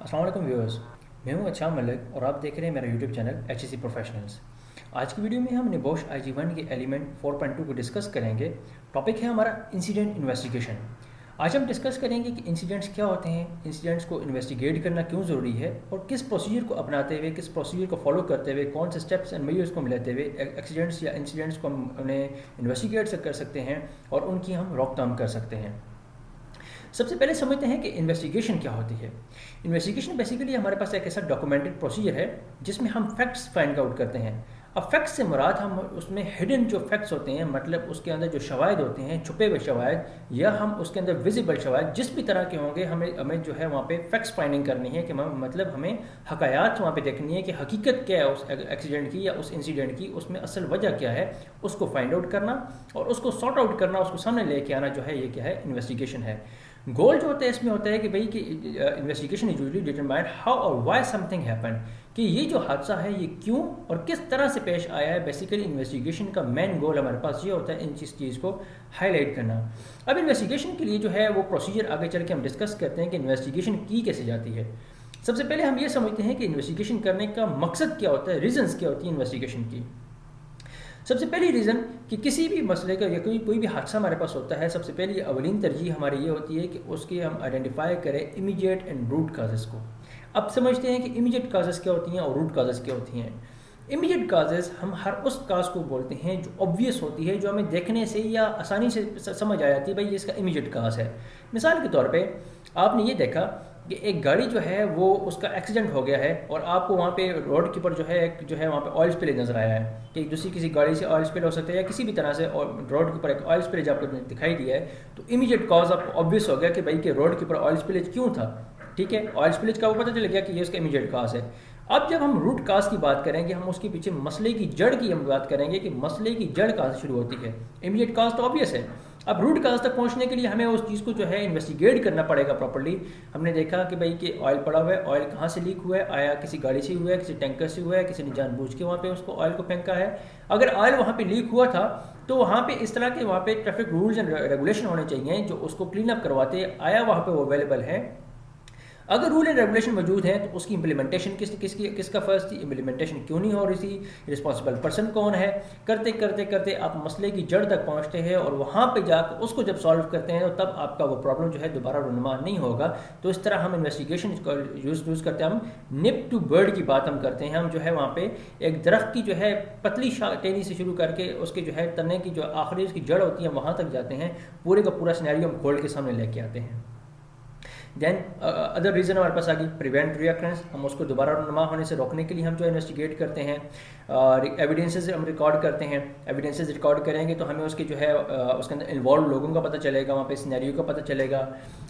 अस्सलाम वालेकुम व्यूअर्स। मैं हूं अच्छा मलिक और आप देख रहे हैं मेरा यूट्यूब चैनल HEC प्रोफेशनल्स। आज की वीडियो में हम निबोश IG1 के एलिमेंट 4.2 को डिस्कस करेंगे। टॉपिक है हमारा इंसिडेंट इन्वेस्टिगेशन। आज हम डिस्कस करेंगे कि इंसिडेंट्स क्या होते हैं, इंसिडेंट्स को इन्वेस्टिगेट करना क्यों ज़रूरी है और किस प्रोसीजर को अपनाते हुए, किस प्रोसीजर को फॉलो करते हुए, कौन से स्टेप्स एंड मेजर्स को लेते हुए एक्सीडेंट्स या इंसिडेंट्स को हम उन्हें इन्वेस्टिगेट कर सकते हैं और उनकी हम रोकथाम कर सकते हैं। सबसे पहले समझते हैं कि इन्वेस्टिगेशन क्या होती है। इन्वेस्टिगेशन बेसिकली हमारे पास एक ऐसा डॉक्यूमेंटेड प्रोसीजर है जिसमें हम फैक्ट्स फाइंड आउट करते हैं। अब फैक्ट्स से मुराद हम उसमें हिडन जो फैक्ट्स होते हैं, मतलब उसके अंदर जो शवाहिद होते हैं, छुपे हुए शवाहिद, या हम उसके अंदर विजिबल शवाहिद जिस भी तरह के होंगे, हमें जो है वहाँ पे फैक्ट्स फाइंडिंग करनी है कि मतलब हमें हकायात वहाँ पे देखनी है कि हकीकत क्या है उस एक्सीडेंट की या उस इंसिडेंट की, उसमें असल वजह क्या है, उसको फाइंड आउट करना और उसको सॉर्ट आउट करना, उसको सामने लेके आना जो है ये क्या है, इन्वेस्टिगेशन है। गोल जो होता है इसमें होता है कि भाई कि investigation is usually determined how और व्हाई समथिंग हैपन, कि ये जो हादसा है ये क्यों और किस तरह से पेश आया है। बेसिकली इन्वेस्टिगेशन का मेन गोल हमारे पास ये होता है इन चीज़ को हाईलाइट करना। अब इन्वेस्टिगेशन के लिए जो है वो प्रोसीजर आगे चल के हम डिस्कस करते हैं कि इन्वेस्टिगेशन की कैसे जाती है। सबसे पहले हम ये समझते हैं कि इन्वेस्टिगेशन करने का मकसद क्या होता है, रीजंस क्या होती है इन्वेस्टिगेशन की। सबसे पहली रीज़न कि किसी भी मसले का या कोई भी हादसा हमारे पास होता है, सबसे पहली अवलीन तरजीह हमारी ये होती है कि उसके हम आइडेंटिफाई करें इमीडिएट एंड रूट काजेस को। अब समझते हैं कि इमीडिएट काजेस क्या होती हैं और रूट काजेस क्या होती हैं। इमीडिएट काजेस हम हर उस काज को बोलते हैं जो ऑब्वियस होती है, जो हमें देखने से या आसानी से समझ आ जाती है भाई ये इसका इमीडिएट काज है। मिसाल के तौर पे आपने ये देखा कि एक गाड़ी जो है वो उसका एक्सीडेंट हो गया है और आपको वहाँ पे रोड के ऊपर जो है वहाँ पे ऑयल स्पिलेज नज़र आया है कि दूसरी किसी गाड़ी से ऑयल स्पिल हो सकता है या किसी भी तरह से, और रोड के ऊपर एक ऑयल स्पिलेज आपको दिखाई दिया है, तो इमीडिएट कॉज आपको ऑब्वियस हो गया कि भाई कि रोड के ऊपर ऑयल स्पिलेज क्यों था। ठीक है, ऑयल स्पिलेज का वो पता चल गया कि ये उसका इमीडिएट काज है। अब जब हम रूट काज की बात करेंगे, हम उसके पीछे मसले की जड़ की हम बात करेंगे कि मसले की जड़ कहाँ से शुरू होती है। इमीडिएट काज तो ऑब्वियस है, अब रूट काज तक पहुंचने के लिए हमें उस चीज़ को जो है इन्वेस्टिगेट करना पड़ेगा प्रॉपर्ली। हमने देखा कि भाई कि ऑयल पड़ा हुआ है, ऑयल कहाँ से लीक हुआ है, आया किसी गाड़ी से हुआ है, किसी टैंकर से हुआ है, किसी ने जानबूझ के वहाँ पे उसको ऑयल को फेंका है। अगर ऑयल वहाँ पे लीक हुआ था तो वहाँ पे इस तरह के वहाँ पे ट्रैफिक रूल्स एंड रेगुलेशन होने चाहिए जो उसको क्लीन अप करवाते, आया वहाँ पे वो अवेलेबल है। अगर रूल एंड रेगुलेशन मौजूद है तो उसकी इंप्लीमेंटेशन किसका फर्ज थी, इंप्लीमेंटेशन क्यों नहीं हो रही थी, रिस्पॉन्सिबल पर्सन कौन है। करते करते करते आप मसले की जड़ तक पहुंचते हैं और वहां पे जाकर उसको जब सॉल्व करते हैं तो तब आपका वो प्रॉब्लम जो है दोबारा रुनमा नहीं होगा। तो इस तरह हम इन्वेस्टिगेशन यूज़ करते हैं, हम निप टू बर्ड की बात हम करते हैं। हम जो है वहाँ पे एक दरख्त की जो है पतली टहनी से शुरू करके उसके जो है तने की जो आखिरी उसकी जड़ होती है वहाँ तक जाते हैं, पूरे का पूरा सिनेरियो हम खोल के सामने लेके आते हैं। देन अदर रीज़न हमारे पास आ गई प्रिवेंट रिकरेंस, हम उसको दोबारा नमा होने से रोकने के लिए हम जो इन्वेस्टिगेट करते हैं। एविडेंसेस हम रिकॉर्ड करते हैं, एविडेंसेस रिकॉर्ड करेंगे तो हमें उसके जो है उसके अंदर इन्वॉल्व लोगों का पता चलेगा, वहाँ पे सिनेरियो का पता चलेगा।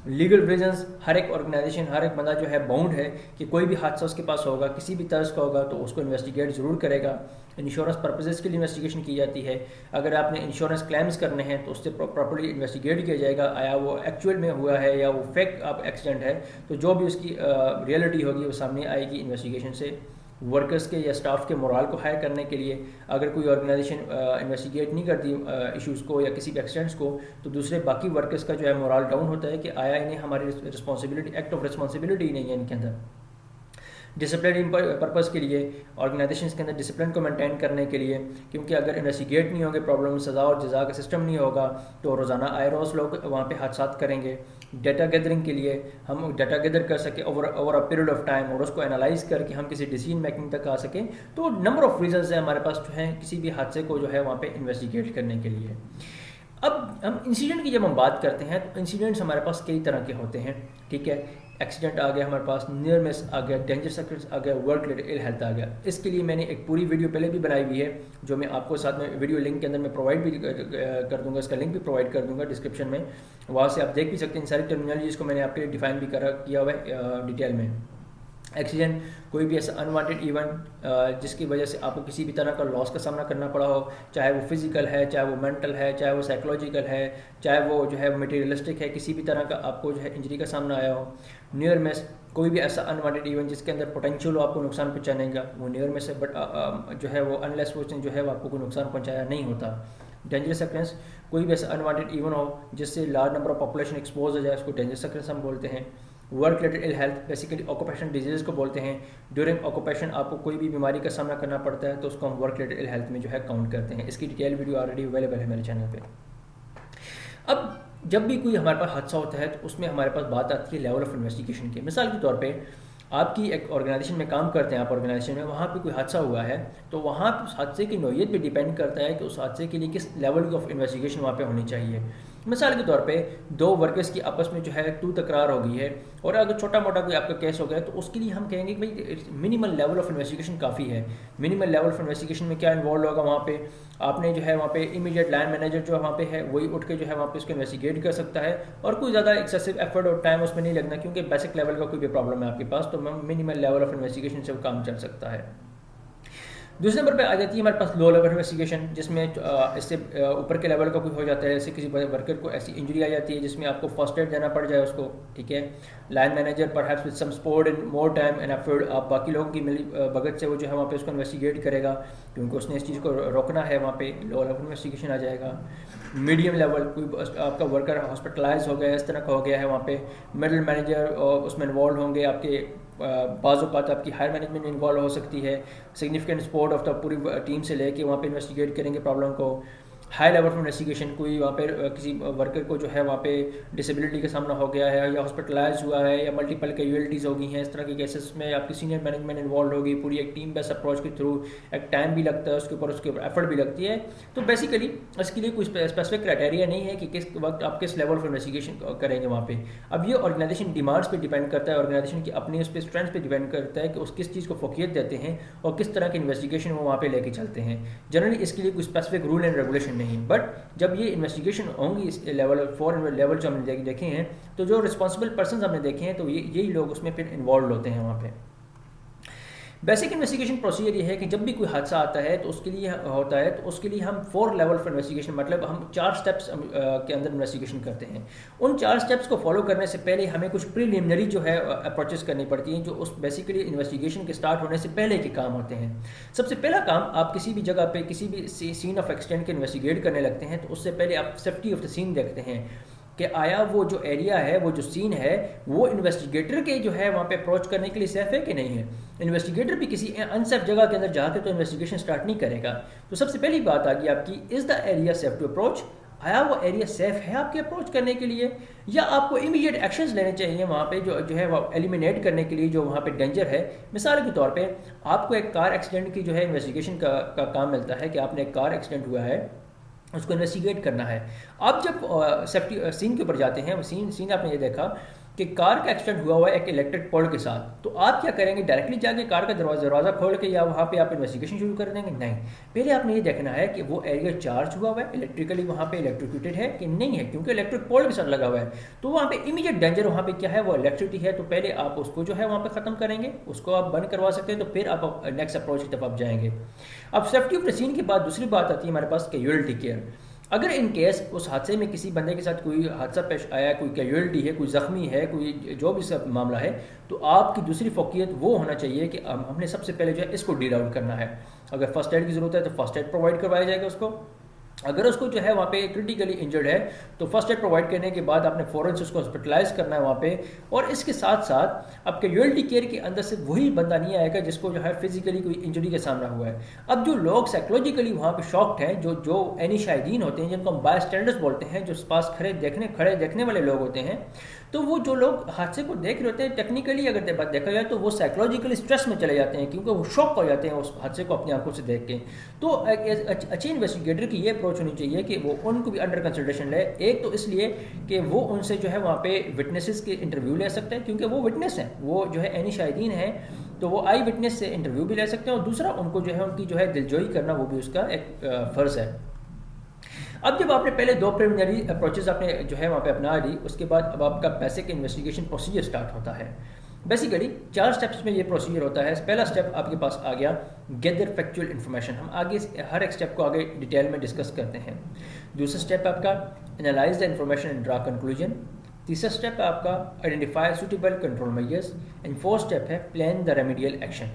लीगल रीजंस, हर एक ऑर्गेनाइजेशन, हर एक बंदा जो है बाउंड है कि कोई भी हादसा उसके पास होगा, किसी भी तर्ज का होगा तो उसको इन्वेस्टिगेट ज़रूर करेगा। इंश्योरेंस पर्पजेज़ के लिए इन्वेस्टिगेशन की जाती है। अगर आपने इंश्योरेंस क्लेम्स करने हैं तो उससे प्रॉपर्ली इन्वेस्टिगेट किया जाएगा, आया वो एक्चुअल में हुआ है या वो फेक आप एक्सीडेंट है, तो जो भी उसकी रियलिटी होगी वो सामने आएगी इन्वेस्टिगेशन से। वर्कर्स के या स्टाफ के मोराल को हाई करने के लिए अगर कोई ऑर्गेनाइजेशन इन्वेस्टिगेट नहीं करती इश्यूज़ को या किसी भी एक्सीडेंट्स को, तो दूसरे बाकी वर्कर्स का जो है मोराल डाउन होता है कि आया इन्हें हमारी रिस्पॉन्सिबिलिटी, एक्ट ऑफ रिस्पॉन्सिबिलिटी नहीं है इनके अंदर। डिसिप्लिन पर्पज़ के लिए, ऑर्गेनाइजेशंस के अंदर डिसिप्लिन को मेंटेन करने के लिए, क्योंकि अगर इन्वेस्टिगेट नहीं होंगे, प्रॉब्लम सज़ा और जज़ा का सिस्टम नहीं होगा तो रोज़ाना आए रोज़ लोग वहाँ पे हादसा करेंगे। डाटा गैदरिंग के लिए, हम डाटा गैदर कर सकें over a period of time और उसको एनालाइज करके हम किसी डिसीजन मेकिंग तक आ सकें। तो नंबर ऑफ रीजंस है हमारे पास जो है किसी भी हादसे को जो है वहाँ पे इन्वेस्टिगेट करने के लिए। अब हम इंसिडेंट की जब हम बात करते हैं तो इंसिडेंट्स हमारे पास कई तरह के होते हैं। ठीक है, एक्सीडेंट आ गया हमारे पास, नियर मिस आ गया, डेंजर सर्कल्स आ गया, वर्क रिलेटेड इल हेल्थ आ गया। इसके लिए मैंने एक पूरी वीडियो पहले भी बनाई हुई है जो मैं आपको साथ में वीडियो लिंक के अंदर मैं प्रोवाइड भी कर दूंगा, इसका लिंक भी प्रोवाइड कर दूंगा डिस्क्रिप्शन में, वहाँ से आप देख भी सकते हैं। इन सारी टर्मिनोलॉजीज़ को मैंने आपके लिए डिफाइन भी किया हुआ है डिटेल में। एक्सीडेंट, कोई भी ऐसा अनवांटेड इवेंट जिसकी वजह से आपको किसी भी तरह का लॉस का सामना करना पड़ा हो, चाहे वो फिजिकल है, चाहे वो मेंटल है, चाहे वो साइकोलॉजिकल है, चाहे वो जो है मटेरियलिस्टिक है, किसी भी तरह का आपको जो है इंजरी का सामना आया हो। नियर मिस, कोई भी ऐसा अनवांटेड इवेंट जिसके अंदर पोटेंशियल आपको नुकसान पहुंचाने का, वो नियर मिस है, बट जो है वो अनलेस वो जो है वो आपको कोई नुकसान पहुंचाया नहीं होता। डेंजरस अक्रेंस, कोई भी ऐसा अनवांटेड इवेंट हो जिससे large number of population expose हो जाए, उसको डेंजरस अक्रेंस हम बोलते हैं। Work related ill health basically occupational disease को बोलते हैं। ड्यूरिंग ऑक्यूपेशन आपको कोई भी बीमारी का सामना करना पड़ता है तो उसको हम वर्क रिलेटेड इल हेल्थ में जो है काउंट करते हैं। इसकी डिटेल वीडियो ऑलरेडी अवेलेबल है मेरे चैनल पे। अब जब भी कोई हमारे पास हादसा होता है तो उसमें हमारे पास बात आती है लेवल ऑफ इन्वेस्टिगेशन की। मिसाल के तौर पे आपकी एक ऑर्गेनाइजेशन में काम करते हैं आप, ऑर्गेनाइजेशन में वहाँ पे कोई हादसा हुआ है तो वहाँ उस हादसे की नौइयत पे डिपेंड करता है कि उस हादसे के लिए किस लेवल ऑफ इन्वेस्टिगेशन वहाँ पे होनी चाहिए। मिसाल के तौर पे दो वर्कर्स की आपस में जो है तू तकरार हो गई है और अगर छोटा मोटा कोई आपका केस हो गया तो उसके लिए हम कहेंगे कि भाई मिनिमल लेवल ऑफ इन्वेस्टिगेशन काफ़ी है। मिनिमल लेवल ऑफ इन्वेस्टिगेशन में क्या इन्वॉल्व होगा, वहाँ पे आपने जो है वहाँ पे इमीडिएट लाइन मैनेजर जो वहाँ पे है वही उठ के जो है वहाँ पे उसको इन्वेस्टिगेट कर सकता है और कोई ज़्यादा एक्सेसिव एफर्ट और टाइम उसमें नहीं लगना, क्योंकि बेसिक लेवल का कोई भी प्रॉब्लम है आपके पास तो मिनिमल लेवल ऑफ इन्वेस्टिगेशन से वो काम चल सकता है। दूसरे नंबर पे आ जाती है हमारे पास लो लेवल इन्वेस्टिगेशन, जिसमें इससे ऊपर के लेवल का कोई हो जाता है, जैसे किसी वर्कर को ऐसी इंजरी आ जाती है जिसमें आपको फर्स्ट एड देना पड़ जाए उसको, ठीक है। Line manager perhaps with some support and more time and effort आप बाकी लोगों की मिली भगत से वो जो है वहाँ पे उसको इन्वेस्टिगेट करेगा क्योंकि उसने इस चीज़ को रोकना है, वहाँ पे लो लेवल इन्वेस्टिगेशन आ जाएगा। मीडियम लेवल कोई आपका वर्कर हॉस्पिटलाइज हो गया, इस तरह का हो गया है, वहाँ पे मिडिल मैनेजर उसमें इन्वॉल्व होंगे, आपके बाज़ औक़ात आपकी हायर मैनेजमेंट इन्वॉल्व हो सकती है, सिग्निफिकेंट सपोर्ट ऑफ द पूरी टीम से लेके वहाँ पे इन्वेस्टिगेट करेंगे प्रॉब्लम को। हाई लेवल ऑफ इन्वेस्टिगेशन कोई वहाँ पे किसी वर्कर को जो है वहाँ पे डिसेबिलिटी का सामना हो गया है या हॉस्पिटलाइज हुआ है या मल्टीपल कैजुअलिटीज़ हो गई हैं, इस तरह के केसेस में आपकी सीनियर मैनेजमेंट इन्वॉल्व होगी, पूरी एक टीम बेस्ड अप्रोच के थ्रू एक टाइम भी लगता है उसके ऊपर एफर्ट भी लगती है। तो बेसिकली इसके लिए कोई स्पेसिफिक क्राइटेरिया नहीं है कि किस वक्त आप किस लेवल ऑफ इन्वेस्टिगेशन करेंगे वहाँ पे। अब ये ऑर्गेनाइजेशन डिमांड्स पे डिपेंड करता है, ऑर्गेनाइजेशन की अपनी उस पर स्ट्रेंथ पे डिपेंड करता है कि उस किस चीज़ को फोकियत देते हैं और किस तरह की इन्वेस्टिगेशन वो वहाँ पे लेके चलते हैं। जनरली इसके लिए कोई स्पेसिफिक रूल एंड रेगुलेशन नहीं, बट जब ये इन्वेस्टिगेशन होंगी इस लेवल 4 लेवल जो हमने देखे हैं तो जो रिस्पॉन्सिबल पर्सन हमने देखे हैं तो यही लोग उसमें फिर इन्वॉल्व होते हैं वहाँ पे। बेसिक इन्वेस्टिगेशन प्रोसीजर ये है कि जब भी कोई हादसा आता है तो उसके लिए होता है तो उसके लिए हम 4 लेवल ऑफ इन्वेस्टिगेशन, मतलब हम 4 स्टेप्स के अंदर इन्वेस्टिगेशन करते हैं। उन 4 स्टेप्स को फॉलो करने से पहले हमें कुछ प्रीलिमिनरी जो है अप्रोचेस करनी पड़ती हैं जो उस बेसिकली इन्वेस्टिगेशन के स्टार्ट होने से पहले के काम होते हैं। सबसे पहला काम, आप किसी भी जगह पे किसी भी सीन ऑफ एक्सीडेंट के इन्वेस्टिगेट करने लगते हैं तो उससे पहले आप सेफ्टी ऑफ द सीन देखते हैं कि आया वो जो एरिया है, वो जो सीन है, वो इन्वेस्टिगेटर के जो है वहाँ पे अप्रोच करने के लिए सेफ है कि नहीं है। इन्वेस्टिगेटर भी किसी अनसेफ जगह के अंदर जाके तो इन्वेस्टिगेशन स्टार्ट नहीं करेगा। तो सबसे पहली बात आ गई आपकी, is the area safe to approach, आया वो एरिया सेफ है आपके अप्रोच करने के लिए, या आपको इमीडिएट एक्शंस लेने चाहिए वहाँ पे जो है वो एलिमिनेट करने के लिए जो वहाँ पे डेंजर है। मिसाल के तौर पे आपको एक कार एक्सीडेंट की जो है इन्वेस्टिगेशन का काम मिलता है कि आपने एक कार एक्सीडेंट हुआ है उसको इन्वेस्टिगेट करना है। आप जब सेफ्टी सीन के ऊपर जाते हैं, सीन आपने ये देखा कि कार का एक्सीडेंट हुआ हुआ है एक इलेक्ट्रिक पोल के साथ, तो आप क्या करेंगे, डायरेक्टली जाके कार का दरवाज़ा खोल के या वहाँ पे आप इन्वेस्टिगेशन शुरू कर देंगे? नहीं, पहले आपने ये देखना है कि वो एरिया चार्ज हुआ हुआ है इलेक्ट्रिकली, वहाँ पे इलेक्ट्रिक्यूटेड है कि नहीं है, क्योंकि इलेक्ट्रिक पोल के साथ लगा हुआ है तो वहाँ पे इमीडिएट डेंजर वहाँ पे क्या है, वो इलेक्ट्रिसिटी है। तो पहले आप उसको जो है वहाँ पे ख़त्म करेंगे, उसको आप बंद करवा सकते हैं, तो फिर आप नेक्स्ट अप्रोच की तरफ आप जाएंगे। अब सेफ्टी ऑफ द सीन के बाद दूसरी बात आती है हमारे पास कैजुअलिटी केयर। अगर इन केस उस हादसे में किसी बंदे के साथ कोई हादसा पेश आया, कोई कैजुअलिटी है, कोई ज़ख्मी है, कोई जो भी सब मामला है, तो आपकी दूसरी फोकियत वो होना चाहिए कि हमने सबसे पहले जो है इसको डील आउट करना है। अगर फर्स्ट एड की ज़रूरत है तो फर्स्ट एड प्रोवाइड करवाया जाएगा उसको। अगर उसको जो है वहाँ पे क्रिटिकली इंजर्ड है तो फर्स्ट एड प्रोवाइड करने के बाद आपने फ़ौरन से उसको हॉस्पिटलाइज करना है वहाँ पे। और इसके साथ साथ अब कैजुअलिटी केयर के अंदर से वही बंदा नहीं आएगा जिसको जो है फिजिकली कोई इंजरी का सामना हुआ है। अब जो लोग साइकोलॉजिकली वहाँ पे शॉक्ड हैं, जो एनी शाहिदीन होते हैं, जिनको हम बाय स्टैंडर्ड्स बोलते हैं, जो पास खड़े देखने वाले लोग होते हैं, तो वो जो लोग हादसे को देख रहे होते हैं टेक्निकली अगर बात देखा जाए तो वो साइकोलॉजिकली स्ट्रेस में चले जाते हैं क्योंकि वो शॉक हो जाते हैं उस हादसे को अपनी आंखों से देख के। तो अच्छे इन्वेस्टिगेटर की ये अप्रोच होनी चाहिए कि वो उनको भी अंडर कंसिडरेशन ले। एक तो इसलिए कि वो उनसे जो है वहाँ पे विटनेसेस के इंटरव्यू ले सकते हैं क्योंकि वो विटनेस हैं, वो जो है एनी शाहिदीन है तो वो आई विटनेस से इंटरव्यू भी ले सकते हैं। और दूसरा उनको जो है उनकी जो है दिलजोई करना वो भी उसका एक फ़र्ज़ है। अब जब आपने पहले 2 प्रिलिमिनरी अप्रोचेस आपने जो है वहाँ पे अपना ली, उसके बाद अब आपका बेसिक इन्वेस्टिगेशन प्रोसीजर स्टार्ट होता है। बेसिकली 4 स्टेप्स में ये प्रोसीजर होता है। पहला स्टेप आपके पास आ गया गैदर फैक्चुअल इन्फॉर्मेशन, हम आगे हर एक स्टेप को आगे डिटेल में डिस्कस करते हैं। दूसरा स्टेप आपका analyse the information and draw conclusion. तीसरा स्टेप है आपका identify suitable control measures and fourth step है प्लान द रेमेडियल एक्शन।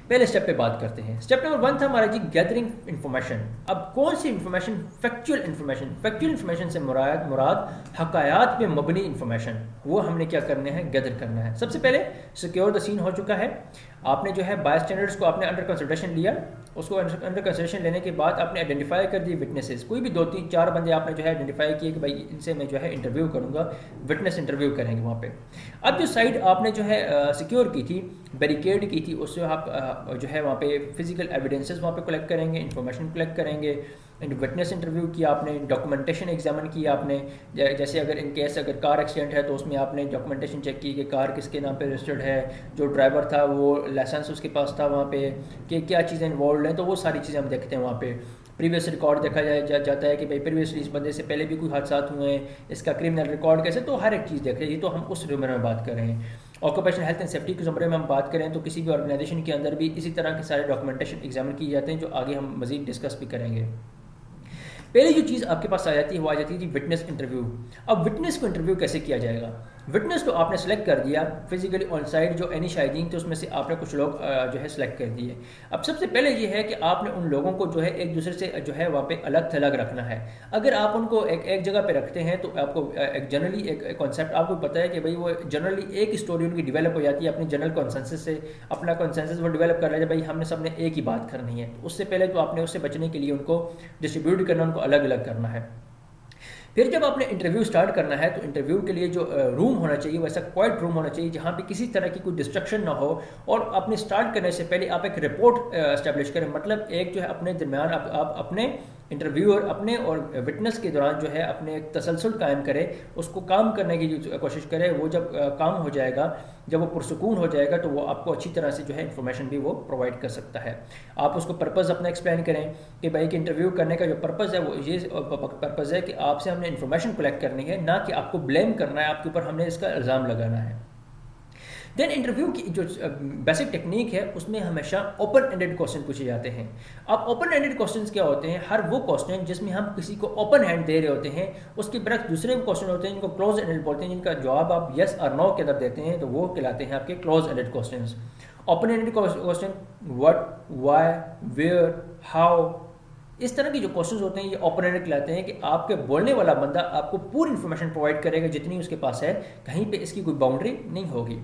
पहले स्टेप पे बात करते हैं। स्टेप नंबर 1 था हमारा जी गैदरिंग इन्फॉर्मेशन। अब कौन सी information? Factual information. Factual information से मुराद हकायात पे मबनी इन्फॉर्मेशन, वो हमने क्या करने हैं? गैदर करना है। सबसे पहले सिक्योर द सीन हो चुका है, आपने जो है बाय स्टैंडर्ड्स को आपने अंडर कंसिडरेशन लिया, उसको अंडर कंसिडरेशन लेने के बाद आपने आइडेंटिफाई कर दिए विटनेसेस। कोई भी 2-3-4 बंदे आपने जो है आइडेंटिफाई किए कि भाई इनसे मैं जो है इंटरव्यू करूंगा, विटनेस इंटरव्यू करेंगे वहाँ पे। अब जो साइड आपने जो है सिक्योर की थी, बैरिकेड की थी, उससे आप जो है वहाँ पे फिजिकल एविडेंसेस वहाँ पे कलेक्ट करेंगे, इन्फॉर्मेशन कलेक्ट करेंगे, विटनेस इंटरव्यू किया आपने, डॉक्यूमेंटेशन एग्जामिन किया आपने। जैसे अगर इन केस अगर कार एक्सीडेंट है तो उसमें आपने डॉक्यूमेंटेशन चेक की कि कार किसके नाम पे रजिस्टर्ड है, जो ड्राइवर था वो लाइसेंस उसके पास था वहाँ पे, कि क्या चीज़ें इन्वॉल्व हैं, तो वो सारी चीज़ें हम देखते हैं वहाँ पे। प्रीवियस रिकॉर्ड देखा जाता है कि भाई प्रीवियसली इस बंदे से पहले भी कोई हादसा हुए हैं, इसका क्रिमिनल रिकॉर्ड कैसे, तो हर एक चीज़ देख रहे हैं। ये तो हम उस ज़ुमरे में बात कर रहे हैं। ऑक्यूपेशनल हेल्थ एंड सेफ्टी के ज़ुमरे में हम बात करें तो किसी भी ऑर्गेनाइजेशन के अंदर भी इसी तरह के सारे डॉक्यूमेंटेशन एग्जामिन किए जाते हैं, जो आगे हम मज़ीद डिस्कस भी करेंगे। पहले जो चीज़ आपके पास आ जाती है वो आ जाती है विटनेस इंटरव्यू। अब विटनेस को इंटरव्यू कैसे किया जाएगा? विटनेस तो आपने सेलेक्ट कर दिया फिजिकली ऑन साइड, जो एनी शाहिदीन थे उसमें से आपने कुछ लोग जो है सेलेक्ट कर दिए। अब सबसे पहले ये है कि आपने उन लोगों को जो है एक दूसरे से जो है वहाँ पे अलग थलग रखना है। अगर आप उनको एक जगह पे रखते हैं तो आपको एक जनरली एक कॉन्सेप्ट आपको पता है कि भाई वो जनरली एक स्टोरी उनकी डेवलप हो जाती है अपनी जनरल कॉन्सेंसस से, अपना कॉन्सेंसस वो डेवलप कर रहे हैं भाई हमने सबने एक ही बात करनी है। उससे पहले तो आपने उससे बचने के लिए उनको डिस्ट्रीब्यूट करना, उनको अलग अलग करना है। फिर जब आपने इंटरव्यू स्टार्ट करना है तो इंटरव्यू के लिए जो रूम होना चाहिए वैसा क्वाइट रूम होना चाहिए जहाँ पे किसी तरह की कोई डिस्ट्रक्शन ना हो, और अपने स्टार्ट करने से पहले आप एक रिपोर्ट एस्टेब्लिश करें। मतलब एक जो है अपने दरमियान आप अपने इंटरव्यूअर अपने और विटनेस के दौरान जो है अपने एक तसलसल कायम करे, उसको काम करने की कोशिश करे। वो जब काम हो जाएगा, जब वो पुरसुकून हो जाएगा तो वो आपको अच्छी तरह से जो है इन्फॉर्मेशन भी वो प्रोवाइड कर सकता है। आप उसको पर्पज़ अपना एक्सप्लेन करें कि भाई कि इंटरव्यू करने का जो पर्पज़ है वो ये पर्पज़ है कि आपसे हमने इन्फॉर्मेशन कलेक्ट करनी है, ना कि आपको ब्लेम करना है, आपके ऊपर हमने इसका इल्ज़ाम लगाना है। देन इंटरव्यू की जो बेसिक टेक्निक है उसमें हमेशा ओपन एंडेड क्वेश्चन पूछे जाते हैं। अब ओपन एंडेड क्वेश्चंस क्या होते हैं? हर वो क्वेश्चन जिसमें हम किसी को ओपन हैंड दे रहे होते हैं, उसके बरक्स दूसरे क्वेश्चन होते हैं जिनको क्लोज एंडेड बोलते हैं, जिनका जवाब आप यस और नो के अंदर देते हैं, तो वो कहलाते हैं आपके close ended question. Open ended question what, why, where, how, इस तरह के जो क्वेश्चंस होते हैं ये ओपन एंडेड कहलाते हैं कि आपके बोलने वाला बंदा आपको पूरी इन्फॉर्मेशन प्रोवाइड करेगा जितनी उसके पास है, कहीं पे इसकी कोई बाउंड्री नहीं होगी।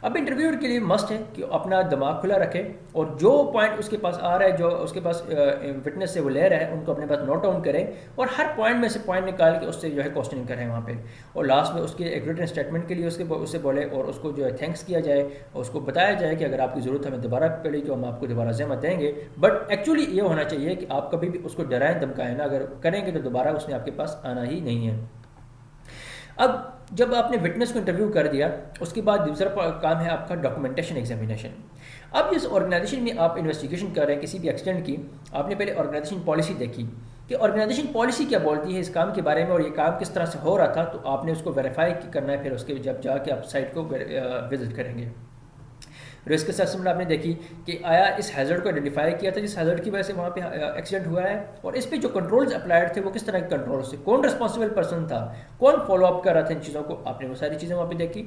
अब इंटरव्यूअर के लिए मस्ट है कि अपना दिमाग खुला रखे और जो पॉइंट उसके पास आ रहा है, जो उसके पास विटनेस से वो ले रहा है, उनको अपने पास नोट डाउन करें और हर पॉइंट में से पॉइंट निकाल के उससे जो है क्वेश्चनिंग करें वहाँ पे। और लास्ट में उसके एक रिटन स्टेटमेंट के लिए उससे बोले और उसको जो है थैंक्स किया जाए और उसको बताया जाए कि अगर आपकी ज़रूरत हमें दोबारा पड़े तो हम आपको दोबारा ज़हमत देंगे। बट एक्चुअली ये होना चाहिए कि आप कभी भी उसको डराएं धमकाएं ना, अगर करेंगे तो दोबारा उसने आपके पास आना ही नहीं है। अब जब आपने विटनेस को इंटरव्यू कर दिया, उसके बाद दूसरा काम है आपका डॉक्यूमेंटेशन एग्जामिनेशन। अब जिस ऑर्गेनाइजेशन में आप इन्वेस्टिगेशन कर रहे हैं किसी भी एक्सीडेंट की, आपने पहले ऑर्गेनाइजेशन पॉलिसी देखी कि ऑर्गेनाइजेशन पॉलिसी क्या बोलती है इस काम के बारे में और ये काम किस तरह से हो रहा था, तो आपने उसको वेरीफाई करना है। फिर उसके जब जाके आप साइट को विजिट करेंगे। रिस्क असेसमेंट आपने देखी कि आया इस हैजर्ड को आइडेंटिफाई किया था जिस हैजर्ड की वजह से वहाँ पे एक्सीडेंट हुआ है, और इस पे जो कंट्रोल्स अप्लाइड थे वो किस तरह के कंट्रोल्स थे, कौन रिस्पॉन्सिबल पर्सन था, कौन फॉलो अप कर रहा था इन चीज़ों को, आपने वो सारी चीज़ें वहाँ पे देखी।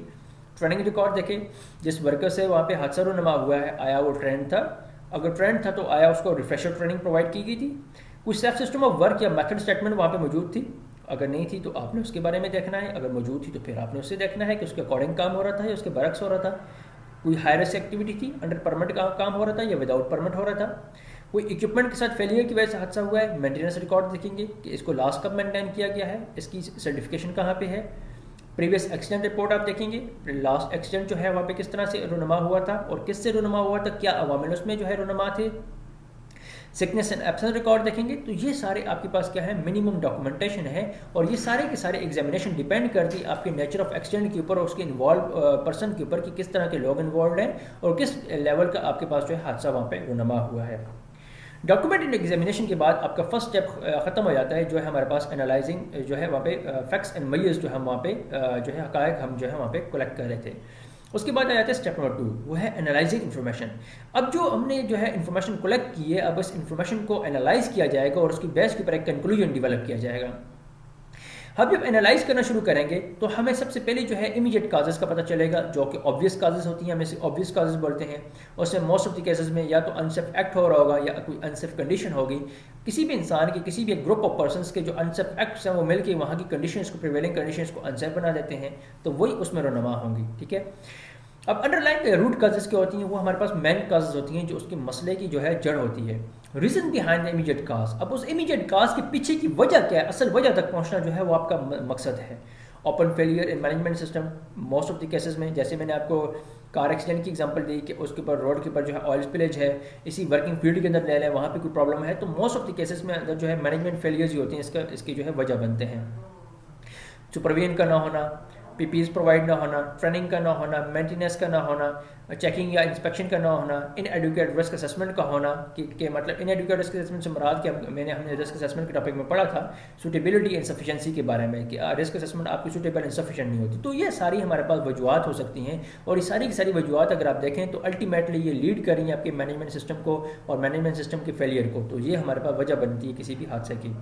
ट्रेनिंग रिकॉर्ड देखे, जिस वर्कर से वहाँ पे हादसा रुनमा हुआ है, आया वो ट्रेंड था, अगर ट्रेंड था तो आया उसको रिफ्रेशर ट्रेनिंग प्रोवाइड की गई थी, कुछ सेफ सिस्टम ऑफ वर्क या मेथड स्टेटमेंट वहाँ पे मौजूद थी, अगर नहीं थी तो आपने उसके बारे में देखना है, अगर मौजूद थी तो फिर आपने उससे देखना है कि उसके अकॉर्डिंग काम हो रहा था या उसके बरक्स हो रहा था, कोई हाई रिस्क एक्टिविटी थी, अंडर परमिट का काम हो रहा था या विदाउट परमिट हो रहा था, कोई इक्विपमेंट के साथ फेलियर की वजह से हादसा हुआ है, मेंटेनेंस रिकॉर्ड देखेंगे कि इसको लास्ट कब मेंटेन किया गया है, इसकी सर्टिफिकेशन कहाँ पे है, प्रीवियस एक्सीडेंट रिपोर्ट आप देखेंगे, लास्ट एक्सीडेंट जो है वहाँ पे किस तरह से रुनमा हुआ था और किससे रुनमा हुआ था, क्या अवामिल उसमें जो है रुनमा थे, सिकनेस एंड एब्सेंस रिकॉर्ड देखेंगे। तो ये सारे आपके पास क्या है, मिनिमम डॉक्यूमेंटेशन है, और ये सारे के सारे एग्जामिनेशन डिपेंड करती है आपके नेचर ऑफ एक्सीडेंट के ऊपर और उसके इन्वॉल्व पर्सन के ऊपर कि किस तरह के लोग इन्वॉल्व हैं और किस लेवल का आपके पास जो है हादसा वहाँ पे रुनमा हुआ है। डॉक्यूमेंटेड एग्जामिनेशन के बाद आपका फर्स्ट स्टेप खत्म हो जाता है, जो है हमारे पास एनालाइजिंग जो है वहाँ पे फैक्ट्स एंड मयर्स जो हम वहाँ पे जो है हकायक हम जो है वहाँ पे कलेक्ट कर रहे थे। उसके बाद आ जाता है स्टेप नंबर 2, वो है एनालाइजिंग इन्फॉर्मेशन। अब जो हमने जो है इन्फॉर्मेशन कलेक्ट की है, अब इस इन्फॉर्मेशन को एनालाइज किया जाएगा और उसकी बेस के ऊपर एक कंक्लूजन डेवलप किया जाएगा। हम जब एनालाइज करना शुरू करेंगे तो हमें सबसे पहले जो है इमीडिएट काजेस का पता चलेगा, जो कि ऑब्वियस काजेस होती हैं, हम इसे ऑब्वियस काजेस बोलते हैं। उसमें मोस्ट ऑफ द केसेस में या तो अनसेफ एक्ट हो रहा होगा या कोई अनसेफ कंडीशन होगी, किसी भी इंसान के, किसी भी एक ग्रुप ऑफ पर्सनस के जो अनसेफ एक्ट्स हैं वो मिलकर वहाँ की कंडीशंस को, प्रिवेलिंग कंडीशंस को अनसेफ बना देते हैं, तो वही उसमें रोनमा होंगी। ठीक है, अब अंडरलाइन रूट काजेस क्या होती हैं, वो हमारे पास मेन काजेस होती हैं जो उसके मसले की जो है जड़ होती है। रीजन बिहाइंड द इमीडिएट काज, अब उस इमीडिएट काज के पीछे की वजह क्या है, असल वजह तक पहुंचना जो है वो आपका मकसद है। Open failure in management system, most of the cases में, जैसे मैंने आपको कार एक्सीडेंट की एग्जांपल दी कि उसके ऊपर रोड के ऊपर जो है ऑयल स्पिलेज है, इसी वर्किंग फील्ड के अंदर ले लें, वहाँ पे कोई प्रॉब्लम है, तो मोस्ट ऑफ द केसेस में अंदर जो है मैनेजमेंट फेलियर्स ही होती हैं, इसकी जो है वजह बनते हैं। सुपरविजन का ना होना, पीपीएस प्रोवाइड ना होना, ट्रेनिंग का ना होना, मेंटेनेंस का ना होना, चेकिंग या इंस्पेक्शन का ना होना, इनएडुकेट रिस्क असेसमेंट का होना कि मतलब इनएडुकेट रिस्क असेसमेंट से मुराद कि हमने रिस्क असेसमेंट के टॉपिक में पढ़ा था सूटेबिलिटी एंड सफिशिएंसी के बारे में कि रिस्क असेसमेंट आपकी सूटेबल एंड सफिशिएंट नहीं होती। तो ये सारी हमारे पास वजूहत हो सकती हैं, और ये सारी की सारी वजूहत अगर आप देखें तो अल्टीमेटली ये लीड कर रही हैं आपके मैनेजमेंट सिस्टम को और मैनेजमेंट सिस्टम के फेलियर को। तो ये हमारे पास वजह बनती है किसी भी हादसे की।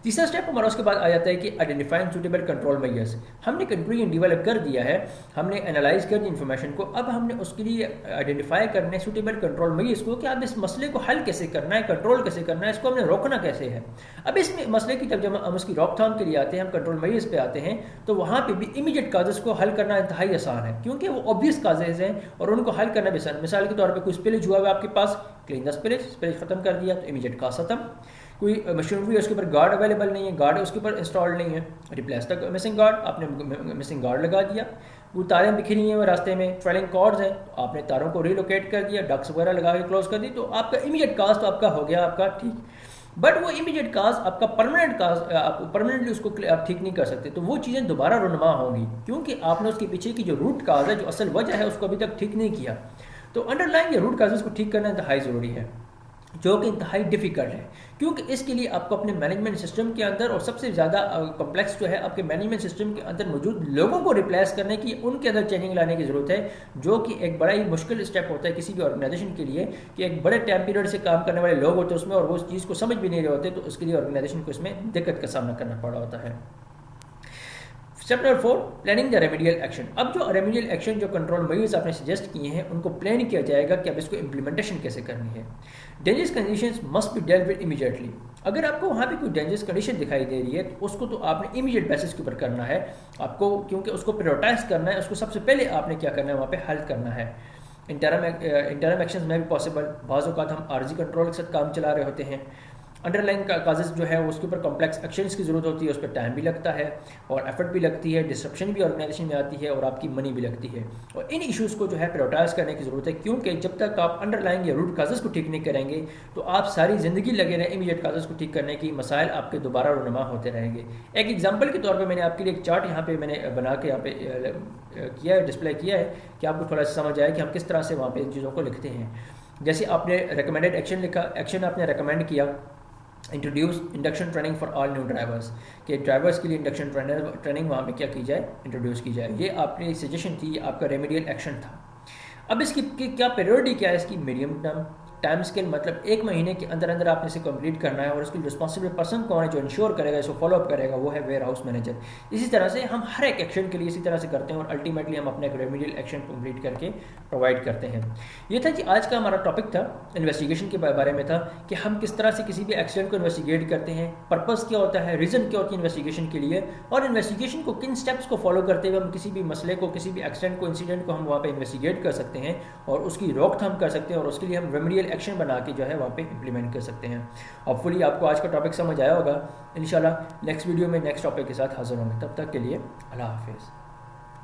तीसरा स्टेप हमारा उसके बाद आ जाता है कि आइडेंटिफाइंग सूटेबल कंट्रोल मेजर्स। हमने कंक्लूजन डेवलप कर दिया है, हमने एनालाइज कर दी इन्फॉर्मेशन को, अब हमने उसके लिए आइडेंटिफाई करने सूटेबल कंट्रोल मेजर्स को कि आप इस मसले को हल कैसे करना है, कंट्रोल कैसे करना है, इसको हमने रोकना कैसे है। अब इसमें मसले की जब हम उसकी रोकथाम के लिए आते हैं, हम कंट्रोल मेजर्स पे आते हैं, तो वहाँ पर भी इमीडिएट काजेस को हल करना इंतहाई आसान है, क्योंकि वो ऑब्वियस काजेज हैं और उनको हल करना भी आसान। मिसाल के तौर पर कोई स्पिलेज हुआ है आपके पास, क्लीन द स्पिलेज खत्म कर दिया तो इमीडिएट काज खत्म। कोई मशीनरी है उसके ऊपर गार्ड अवेलेबल नहीं है, गार्ड उसके ऊपर इंस्टॉल्ड नहीं है, रिप्लेस द मिसिंग गार्ड, आपने मिसिंग गार्ड लगा दिया। वो तारें बिखरी हैं रास्ते में, ट्रेलिंग कॉर्ड्स हैं, तो आपने तारों को रिलोकेट कर दिया, डक्स वगैरह लगा के क्लोज कर दी, तो आपका इमीडिएट काज तो आपका हो गया आपका ठीक। बट वो इमीडिएट काज आपका परमानेंट काज, आप परमानेंटली उसको आप ठीक नहीं कर सकते, तो वो चीज़ें दोबारा रुनमा होंगी, क्योंकि आपने उसके पीछे की जो रूट काज है, जो असल वजह है, उसको अभी तक ठीक नहीं किया। तो अंडरलाइन रूट काजेस को ठीक करना इंतहाई ज़रूरी है, जो कि इंतहाई डिफिकल्ट है, क्योंकि इसके लिए आपको अपने मैनेजमेंट सिस्टम के अंदर, और सबसे ज़्यादा कॉम्प्लेक्स जो है आपके मैनेजमेंट सिस्टम के अंदर मौजूद लोगों को रिप्लेस करने की, उनके अंदर चेंजिंग लाने की ज़रूरत है, जो कि एक बड़ा ही मुश्किल स्टेप होता है किसी भी ऑर्गेनाइजेशन के लिए, कि एक बड़े टाइम पीरियड से काम करने वाले लोग होते हैं उसमें और वो उस चीज़ को समझ भी नहीं रहे होते, तो उसके लिए ऑर्गेनाइजेशन को इसमें दिक्कत का सामना करना पड़ा होता है। Step number 4, planning the remedial action. अब जो रेमेडियल एक्शन, जो कंट्रोल मेजर्स आपने सजेस्ट किए हैं, उनको प्लान किया जाएगा कि अब इसको इम्प्लीमेंटेशन कैसे करनी है। Dangerous conditions must be dealt with immediately. अगर आपको वहाँ पे कोई डेंजरस कंडीशन दिखाई दे रही है तो उसको तो आपने इमीडिएट बेसिस के ऊपर करना है आपको, क्योंकि उसको प्रायोरिटाइज करना है, उसको सबसे पहले आपने क्या करना है, वहाँ पे हल करना है। इंटरम एक्शंस में भी पॉसिबल, बाज़ औक़ात हम आर्जी कंट्रोल के साथ काम चला रहे होते हैं, अंडरलाइन काजेज जो है उसके ऊपर कॉम्प्लेक्स एक्शंस की ज़रूरत होती है, उस पर टाइम भी लगता है और एफर्ट भी लगती है, डिस्ट्रप्शन भी ऑर्गेनाइजेशन में आती है और आपकी मनी भी लगती है, और इन इश्यूज़ को जो है प्रायोरिटाइज करने की ज़रूरत है, क्योंकि जब तक आप अंडरलाइन या रूट काजेज को ठीक नहीं करेंगे तो आप सारी ज़िंदगी लगे रहें इमीडिएट काजेज को ठीक करने की, मसाइल आपके दोबारा रुनमा होते रहेंगे। एक एग्जाम्पल के तौर पर मैंने आपके लिए एक चार्ट यहाँ पर मैंने बना के यहाँ पे किया है, डिस्प्ले किया है, कि आपको थोड़ा सा समझ आए कि हम किस तरह से वहाँ पर इन चीज़ों को लिखते हैं। जैसे आपने रिकमेंडेड एक्शन लिखा, एक्शन आपने रिकमेंड किया, introduce induction training for all new drivers, कि ड्राइवर्स के लिए इंडक्शन ट्रेनिंग वहाँ पे क्या की जाए, इंट्रोड्यूस की जाए। ये आपने सजेशन थी, आपका रेमेडियल एक्शन था। अब इसकी क्या प्रायोरिटी क्या है इसकी, मीडियम टर्म टाइम स्केल, मतलब 1 महीने के अंदर अंदर आपने इसे कंप्लीट करना है, और इसकी रिस्पॉन्सिबल पर्सन कौन है जो इंश्योर करेगा, इसको फॉलोअप करेगा, वो है वेयर हाउस मैनेजर। इसी तरह से हम हर एक एक्शन के लिए इसी तरह से करते हैं और अल्टीमेटली हम अपना एक रेमेडियल एक्शन कंप्लीट करके प्रोवाइड करते हैं। ये था जी आज का हमारा टॉपिक था, इन्वेस्टिगेशन के बारे में था, कि हम किस तरह से किसी भी एक्सीडेंट को इन्वेस्टिगेट करते हैं, पर्पस क्या होता है, रीज़न क्या होती है इन्वेस्टिगेशन के लिए, और इन्वेस्टिगेशन को किन स्टेप्स को फॉलो करते हुए हम किसी भी मसले को, किसी भी एक्सीडेंट को, इंसिडेंट को हम वहाँ पर इन्वेस्टिगेट कर सकते हैं और उसकी रोकथाम कर सकते हैं, और उसके लिए हम रेमेडियल एक्शन बना के जो है वहाँ पे इंप्लीमेंट कर सकते हैं। होपफुली आपको आज का टॉपिक समझ आया होगा। इंशाल्लाह नेक्स्ट वीडियो में नेक्स्ट टॉपिक के साथ हाजिर होंगे, तब तक के लिए अल्लाह हाफिज़।